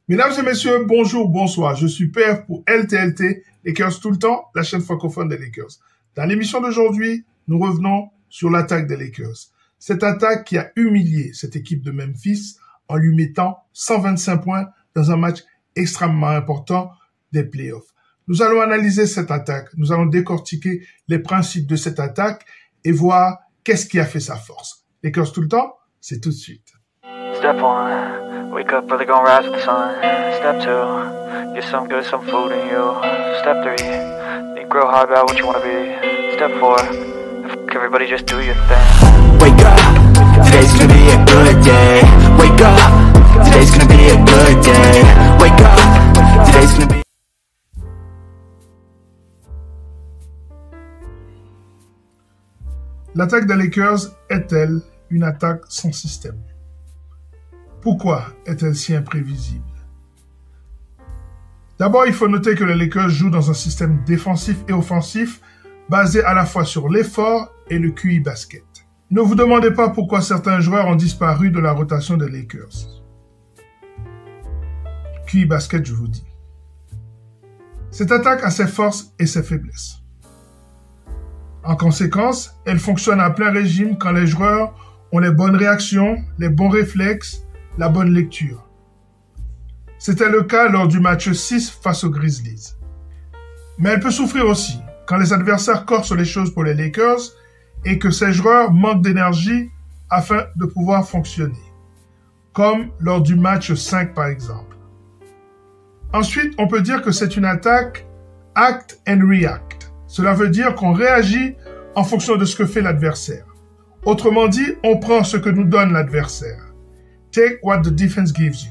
Mesdames et messieurs, bonjour, bonsoir. Je suis Père pour LTLT, Lakers tout le temps, la chaîne francophone des Lakers. Dans l'émission d'aujourd'hui, nous revenons sur l'attaque des Lakers. Cette attaque qui a humilié cette équipe de Memphis en lui mettant 125 points dans un match extrêmement important des playoffs. Nous allons analyser cette attaque, nous allons décortiquer les principes de cette attaque et voir qu'est-ce qui a fait sa force. Lakers tout le temps, c'est tout de suite. Step 1, wake up early, gonna rise with the sun. Step 2, get some good, some food in you. Step 3, think real hard about what you wanna be. Step 4, everybody just do your thing. Wake up, today's gonna be a good day. Wake up, today's gonna be a good day. Wake up, today's gonna be. L'attaque des Lakers est-elle une attaque sans système? Pourquoi est-elle si imprévisible? D'abord, il faut noter que les Lakers jouent dans un système défensif et offensif basé à la fois sur l'effort et le QI basket. Ne vous demandez pas pourquoi certains joueurs ont disparu de la rotation des Lakers. QI basket, je vous dis. Cette attaque a ses forces et ses faiblesses. En conséquence, elle fonctionne à plein régime quand les joueurs ont les bonnes réactions, les bons réflexes, la bonne lecture. C'était le cas lors du match 6 face aux Grizzlies. Mais elle peut souffrir aussi quand les adversaires corsent les choses pour les Lakers et que ces joueurs manquent d'énergie afin de pouvoir fonctionner, comme lors du match 5 par exemple. Ensuite, on peut dire que c'est une attaque act and react. Cela veut dire qu'on réagit en fonction de ce que fait l'adversaire. Autrement dit, on prend ce que nous donne l'adversaire. Take what the defense gives you.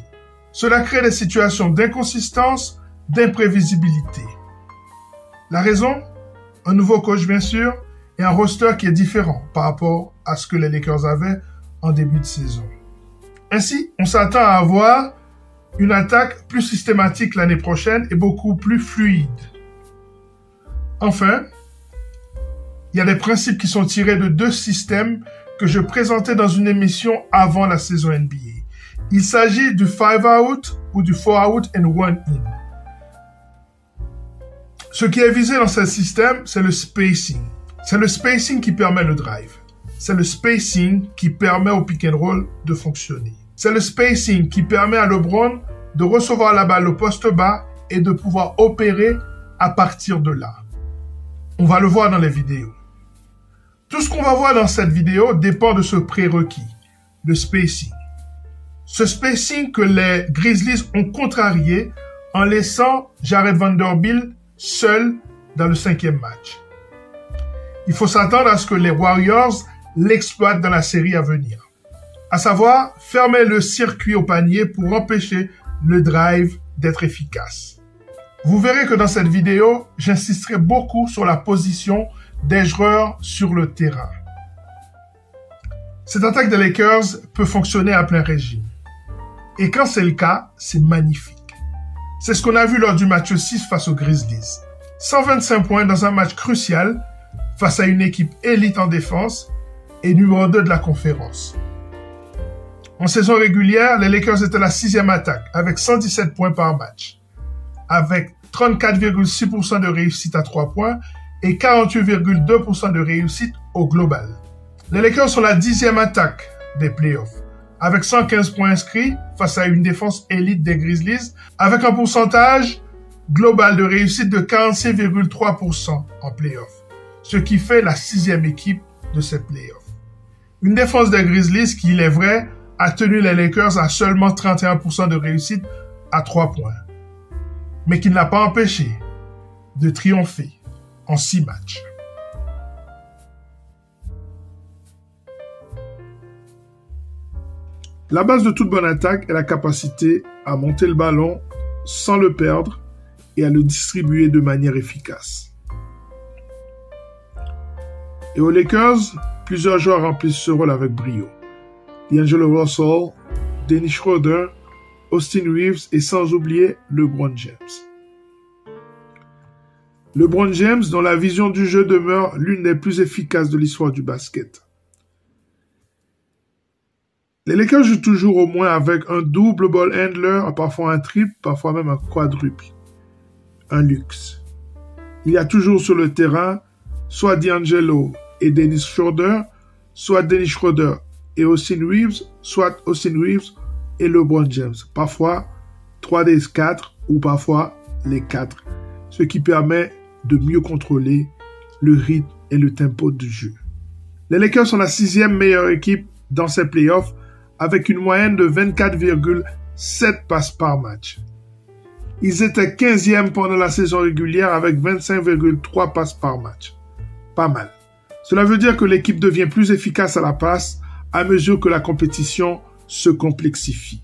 Cela crée des situations d'inconsistance, d'imprévisibilité. La raison? Un nouveau coach bien sûr, et un roster qui est différent par rapport à ce que les Lakers avaient en début de saison. Ainsi, on s'attend à avoir une attaque plus systématique l'année prochaine et beaucoup plus fluide. Enfin, il y a des principes qui sont tirés de deux systèmes que je présentais dans une émission avant la saison NBA. Il s'agit du 5 out ou du 4 out and 1 in. Ce qui est visé dans ce système, c'est le spacing. C'est le spacing qui permet le drive. C'est le spacing qui permet au pick and roll de fonctionner. C'est le spacing qui permet à LeBron de recevoir la balle au poste bas et de pouvoir opérer à partir de là. On va le voir dans les vidéos. Tout ce qu'on va voir dans cette vidéo dépend de ce prérequis, le spacing. Ce spacing que les Grizzlies ont contrarié en laissant Jared Vanderbilt seul dans le 5e match. Il faut s'attendre à ce que les Warriors l'exploitent dans la série à venir. À savoir, fermer le circuit au panier pour empêcher le drive d'être efficace. Vous verrez que dans cette vidéo, j'insisterai beaucoup sur la position des joueurs sur le terrain. Cette attaque des Lakers peut fonctionner à plein régime. Et quand c'est le cas, c'est magnifique. C'est ce qu'on a vu lors du match 6 face aux Grizzlies. 125 points dans un match crucial face à une équipe élite en défense et numéro 2 de la conférence. En saison régulière, les Lakers étaient la 6e attaque avec 117 points par match, avec 34,6% de réussite à 3 points et 48,2% de réussite au global. Les Lakers sont la 10e attaque des playoffs, avec 115 points inscrits face à une défense élite des Grizzlies, avec un pourcentage global de réussite de 46,3% en playoffs, ce qui fait la 6e équipe de ces playoffs. Une défense des Grizzlies qui, il est vrai, a tenu les Lakers à seulement 31% de réussite à 3 points, mais qui ne l'a pas empêché de triompher en 6 matchs. La base de toute bonne attaque est la capacité à monter le ballon sans le perdre et à le distribuer de manière efficace. Et aux Lakers, plusieurs joueurs remplissent ce rôle avec brio. D'Angelo Russell, Dennis Schroeder, Austin Reeves et sans oublier LeBron James. LeBron James, dont la vision du jeu demeure l'une des plus efficaces de l'histoire du basket. Les Lakers jouent toujours au moins avec un double ball handler, parfois un triple, parfois même un quadruple. Un luxe. Il y a toujours sur le terrain soit D'Angelo et Dennis Schroeder, soit Dennis Schroeder et Austin Reeves, soit Austin Reeves et LeBron James. Parfois 3 des 4 ou parfois les 4, ce qui permet de mieux contrôler le rythme et le tempo du jeu. Les Lakers sont la 6e meilleure équipe dans ces playoffs avec une moyenne de 24,7 passes par match. Ils étaient 15e pendant la saison régulière avec 25,3 passes par match. Pas mal. Cela veut dire que l'équipe devient plus efficace à la passe à mesure que la compétition se complexifie.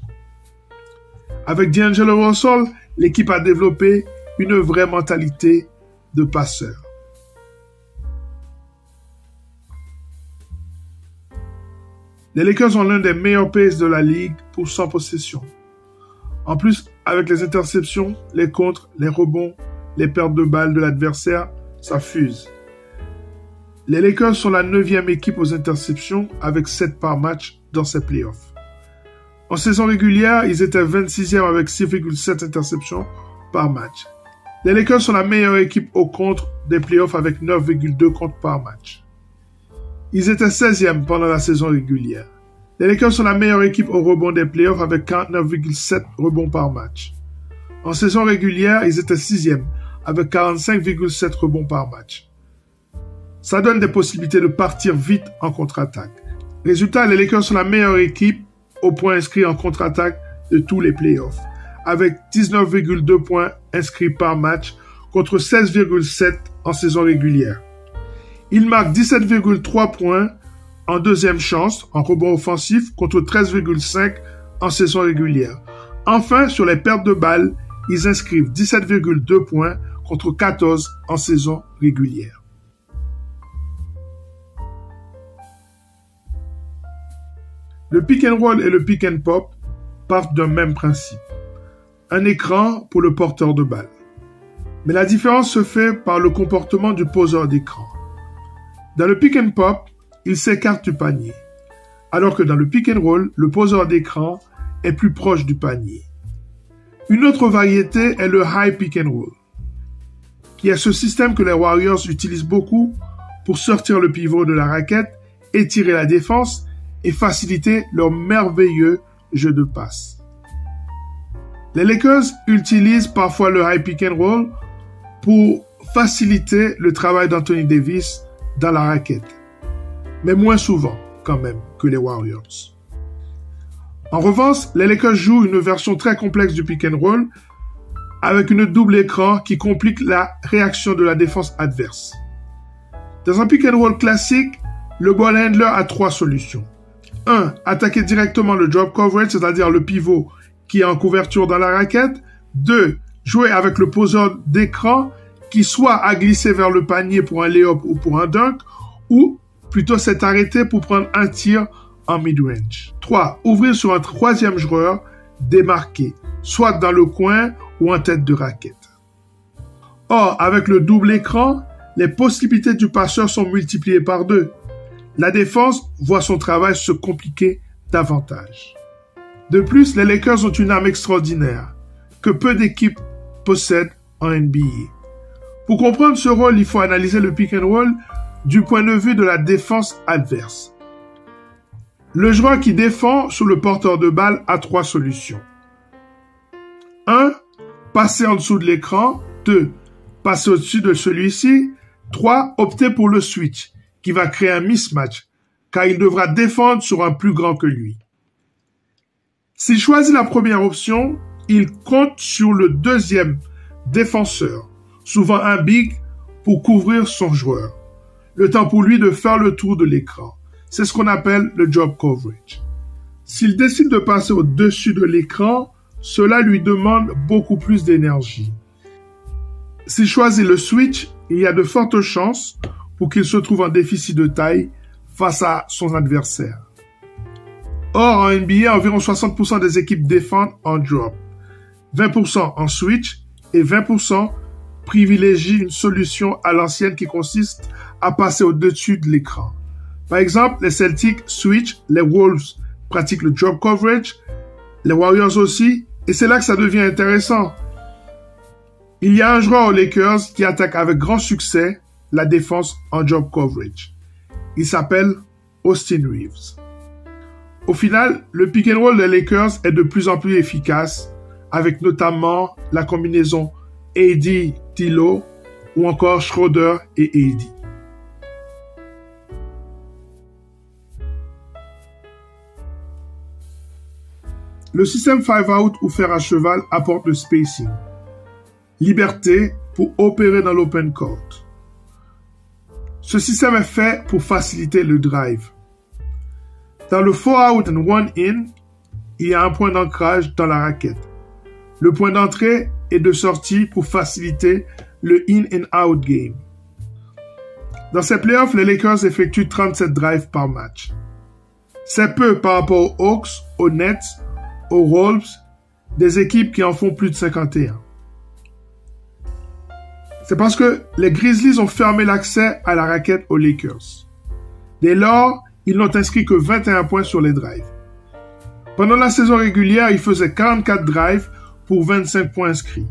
Avec D'Angelo Russell, l'équipe a développé une vraie mentalité de passeur. Les Lakers ont l'un des meilleurs paces de la ligue pour 100 possessions. En plus, avec les interceptions, les contres, les rebonds, les pertes de balles de l'adversaire, ça fuse. Les Lakers sont la 9e équipe aux interceptions avec 7 par match dans ces playoffs. En saison régulière, ils étaient 26e avec 6,7 interceptions par match. Les Lakers sont la meilleure équipe au contre des playoffs avec 9,2 contres par match. Ils étaient 16e pendant la saison régulière. Les Lakers sont la meilleure équipe au rebond des playoffs avec 49,7 rebonds par match. En saison régulière, ils étaient 6e avec 45,7 rebonds par match. Ça donne des possibilités de partir vite en contre-attaque. Résultat, les Lakers sont la meilleure équipe aux points inscrits en contre-attaque de tous les playoffs, avec 19,2 points inscrits par match contre 16,7 en saison régulière. Ils marquent 17,3 points en deuxième chance, en rebond offensif, contre 13,5 en saison régulière. Enfin, sur les pertes de balles, ils inscrivent 17,2 points contre 14 en saison régulière. Le pick and roll et le pick and pop partent d'un même principe. Un écran pour le porteur de balle. Mais la différence se fait par le comportement du poseur d'écran. Dans le pick and pop, il s'écarte du panier, alors que dans le pick and roll, le poseur d'écran est plus proche du panier. Une autre variété est le high pick and roll, qui est ce système que les Warriors utilisent beaucoup pour sortir le pivot de la raquette, étirer la défense et faciliter leur merveilleux jeu de passe. Les Lakers utilisent parfois le high pick and roll pour faciliter le travail d'Anthony Davis dans la raquette, mais moins souvent quand même que les Warriors. En revanche, les Lakers jouent une version très complexe du pick and roll avec une double écran qui complique la réaction de la défense adverse. Dans un pick and roll classique, le ball handler a 3 solutions. 1. Attaquer directement le drop coverage, c'est-à-dire le pivot qui est en couverture dans la raquette. 2. Jouer avec le poseur d'écran qui soit a glissé vers le panier pour un layup ou pour un dunk, ou plutôt s'est arrêté pour prendre un tir en mid-range. 3. Ouvrir sur un troisième joueur démarqué, soit dans le coin ou en tête de raquette. Or, avec le double écran, les possibilités du passeur sont multipliées par 2. La défense voit son travail se compliquer davantage. De plus, les Lakers ont une arme extraordinaire que peu d'équipes possèdent en NBA. Pour comprendre ce rôle, il faut analyser le pick and roll du point de vue de la défense adverse. Le joueur qui défend sur le porteur de balle a 3 solutions. 1. Passer en dessous de l'écran. 2. Passer au-dessus de celui-ci. 3. Opter pour le switch, qui va créer un mismatch, car il devra défendre sur un plus grand que lui. S'il choisit la première option, il compte sur le deuxième défenseur, souvent un big, pour couvrir son joueur. Le temps pour lui de faire le tour de l'écran. C'est ce qu'on appelle le drop coverage. S'il décide de passer au-dessus de l'écran, cela lui demande beaucoup plus d'énergie. S'il choisit le switch, il y a de fortes chances pour qu'il se trouve en déficit de taille face à son adversaire. Or, en NBA, environ 60% des équipes défendent en drop, 20% en switch et 20% privilégient une solution à l'ancienne qui consiste à passer au-dessus de l'écran. Par exemple, les Celtics switch, les Wolves pratiquent le drop coverage, les Warriors aussi, et c'est là que ça devient intéressant. Il y a un joueur aux Lakers qui attaque avec grand succès la défense en drop coverage. Il s'appelle Austin Reeves. Au final, le pick and roll des Lakers est de plus en plus efficace, avec notamment la combinaison AD-D'Lo ou encore Schroeder et AD. Le système 5-out ou fer à cheval apporte le spacing, liberté pour opérer dans l'open court. Ce système est fait pour faciliter le drive. Dans le 4-out and 1-in, il y a un point d'ancrage dans la raquette. Le point d'entrée et de sortie pour faciliter le in and out game. Dans ces playoffs, les Lakers effectuent 37 drives par match. C'est peu par rapport aux Hawks, aux Nets, aux Wolves, des équipes qui en font plus de 51. C'est parce que les Grizzlies ont fermé l'accès à la raquette aux Lakers. Dès lors, ils n'ont inscrit que 21 points sur les drives. Pendant la saison régulière, ils faisaient 44 drives pour 25 points inscrits,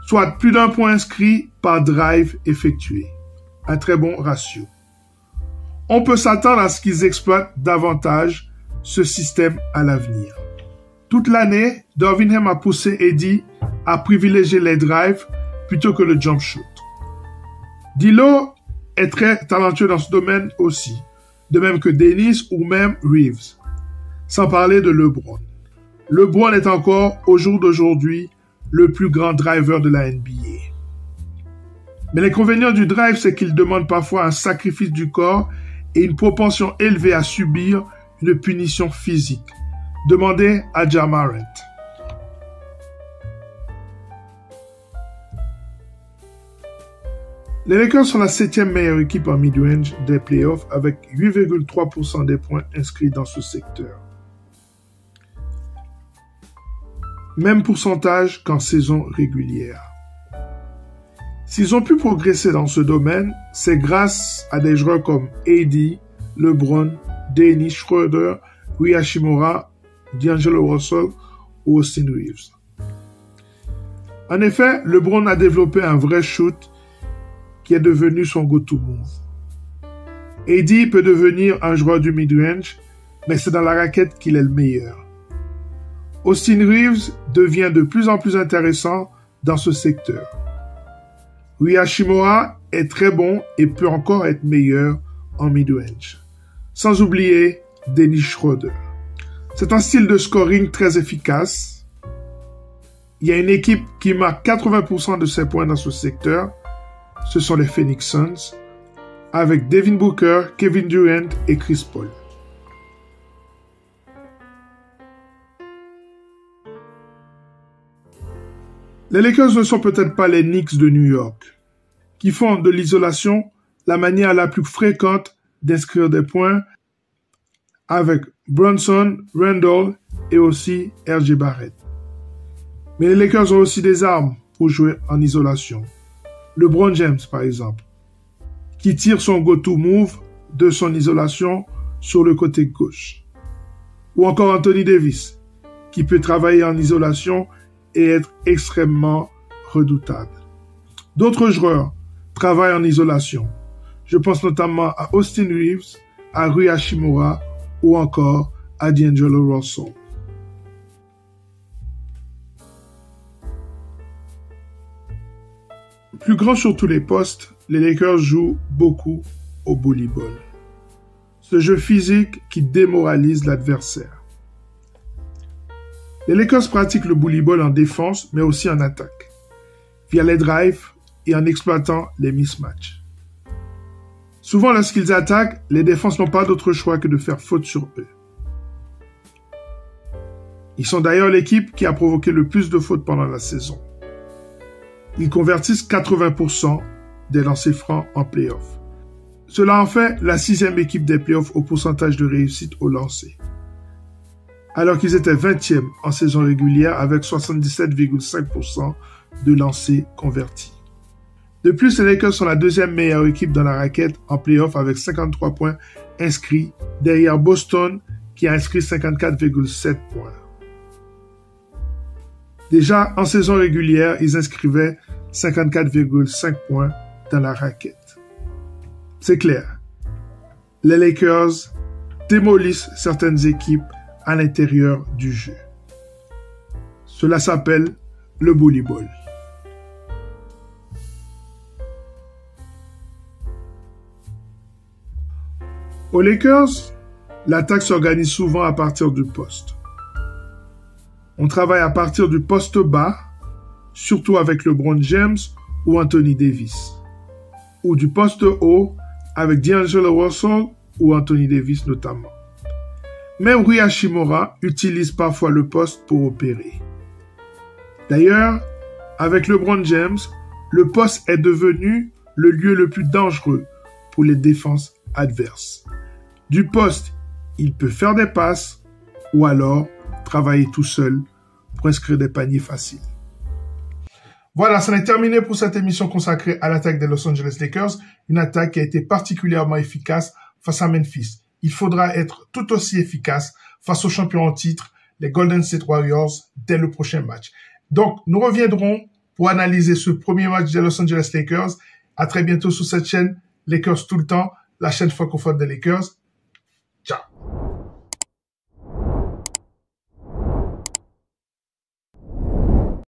soit plus d'un point inscrit par drive effectué. Un très bon ratio. On peut s'attendre à ce qu'ils exploitent davantage ce système à l'avenir. Toute l'année, Darvingham a poussé Eddie à privilégier les drives plutôt que le jump shoot. D'Lo est très talentueux dans ce domaine aussi, de même que Dennis ou même Reeves, sans parler de LeBron. LeBron est encore, au jour d'aujourd'hui, le plus grand driver de la NBA. Mais l'inconvénient du drive, c'est qu'il demande parfois un sacrifice du corps et une propension élevée à subir une punition physique. Demandez à Ja Morant. Les Lakers sont la 7e meilleure équipe en mid-range des playoffs avec 8,3% des points inscrits dans ce secteur. Même pourcentage qu'en saison régulière. S'ils ont pu progresser dans ce domaine, c'est grâce à des joueurs comme AD, LeBron, Dennis Schroeder, Rui Hachimura, D'Angelo Russell ou Austin Reeves. En effet, LeBron a développé un vrai shoot qui est devenu son go-to-move. AD peut devenir un joueur du mid-range, mais c'est dans la raquette qu'il est le meilleur. Austin Reeves devient de plus en plus intéressant dans ce secteur. Rui Hachimura est très bon et peut encore être meilleur en mid-range. Sans oublier Dennis Schroeder. C'est un style de scoring très efficace. Il y a une équipe qui marque 80% de ses points dans ce secteur. Ce sont les Phoenix Suns, avec Devin Booker, Kevin Durant et Chris Paul. Les Lakers ne sont peut-être pas les Knicks de New York, qui font de l'isolation la manière la plus fréquente d'inscrire des points avec Brunson, Randall et aussi R.J. Barrett. Mais les Lakers ont aussi des armes pour jouer en isolation. LeBron James, par exemple, qui tire son go-to-move de son isolation sur le côté gauche. Ou encore Anthony Davis, qui peut travailler en isolation et être extrêmement redoutable. D'autres joueurs travaillent en isolation. Je pense notamment à Austin Reeves, à Rui Hachimura ou encore à D'Angelo Russell. Plus grand sur tous les postes, les Lakers jouent beaucoup au bully ball. Ce jeu physique qui démoralise l'adversaire. Les Lakers pratiquent le bully ball en défense, mais aussi en attaque, via les drives et en exploitant les mismatchs. Souvent, lorsqu'ils attaquent, les défenses n'ont pas d'autre choix que de faire faute sur eux. Ils sont d'ailleurs l'équipe qui a provoqué le plus de fautes pendant la saison. Ils convertissent 80% des lancers francs en playoffs. Cela en fait la 6e équipe des playoffs au pourcentage de réussite au lancer. Alors qu'ils étaient 20e en saison régulière avec 77,5% de lancers convertis. De plus, les Lakers sont la 2e meilleure équipe dans la raquette en playoffs avec 53 points inscrits derrière Boston qui a inscrit 54,7 points. Déjà, en saison régulière, ils inscrivaient 54,5 points dans la raquette. C'est clair. Les Lakers démolissent certaines équipes à l'intérieur du jeu. Cela s'appelle le bully ball. Aux Lakers, l'attaque s'organise souvent à partir du poste. On travaille à partir du poste bas, surtout avec LeBron James ou Anthony Davis, ou du poste haut avec D'Angelo Russell ou Anthony Davis notamment. Même Rui Hachimura utilise parfois le poste pour opérer. D'ailleurs, avec LeBron James, le poste est devenu le lieu le plus dangereux pour les défenses adverses. Du poste, il peut faire des passes ou alors travailler tout seul pour inscrire des paniers faciles. Voilà, ça en est terminé pour cette émission consacrée à l'attaque des Los Angeles Lakers, une attaque qui a été particulièrement efficace face à Memphis. Il faudra être tout aussi efficace face aux champions en titre, les Golden State Warriors, dès le prochain match. Donc, nous reviendrons pour analyser ce premier match des Los Angeles Lakers. À très bientôt sur cette chaîne, Lakers tout le temps, la chaîne francophone des Lakers.